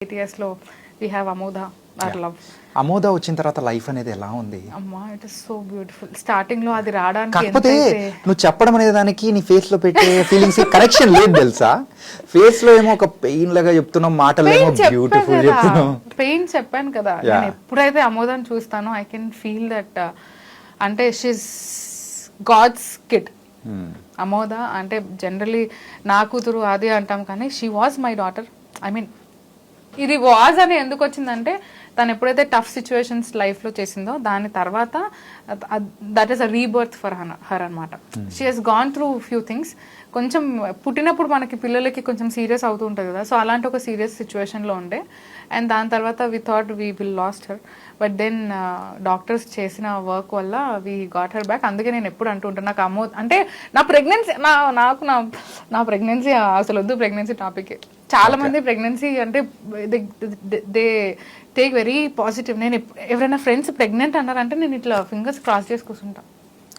ATS లో we have Amodha, our love. Amoda వచ్చిన తర్వాత లైఫ్ అనేది ఎలా ఉంది? అమ్మా, it is so beautiful. Starting లో అది రావడానికి కాకపోతే నువ్వు చెప్పడం అనే దానికి నీ ఫేస్ లో పెట్టే ఫీలింగ్స్ కనెక్షన్ లేదు తెలుసా? ఫేస్ లో ఏమో ఒక పెయిన్ లాగా చెప్తున్నావు, మాటలు ఏమో బ్యూటిఫుల్ చెప్తున్నావు. పెయిన్ చెప్పాను కదా, నేను ఎప్పుడైతే అమోదాన్ని చూస్తానో ఐ కెన్ ఫీల్ దట్ అంటే షీస్ గాడ్స్ కిడ్. అమోద అంటే జనరలీ నా కూతురు అది అంటాం, కానీ she was my daughter. I mean ఇది వాజ్ అని ఎందుకు వచ్చిందంటే తను ఎప్పుడైతే టఫ్ సిచ్యువేషన్స్ లైఫ్లో చేసిందో దాని తర్వాత that is a rebirth for her అనమాట. She has gone through few things. కొంచెం పుట్టినప్పుడు మనకి పిల్లలకి కొంచెం సీరియస్ అవుతూ ఉంటుంది కదా, సో అలాంటి ఒక సీరియస్ సిచ్యువేషన్లో ఉండే. అండ్ దాని తర్వాత we thought we will lost her, but then doctors చేసిన వర్క్ వల్ల వీ గాట్ హర్ బ్యాక్. అందుకే నేను ఎప్పుడు అంటుంటాను, నాకు అంటే నా ప్రెగ్నెన్సీ నా ప్రెగ్నెన్సీ అసలు వద్దు, ప్రెగ్నెన్సీ టాపిక్. చాలా మంది ప్రెగ్నెన్సీ అంటే దే టేక్ వెరీ పాజిటివ్. నేను ఎవరైనా ఫ్రెండ్స్ ప్రెగ్నెంట్ అన్నారంటే నేను ఇట్లా ఫింగర్స్ క్రాస్ చేసి కూర్చుంటా.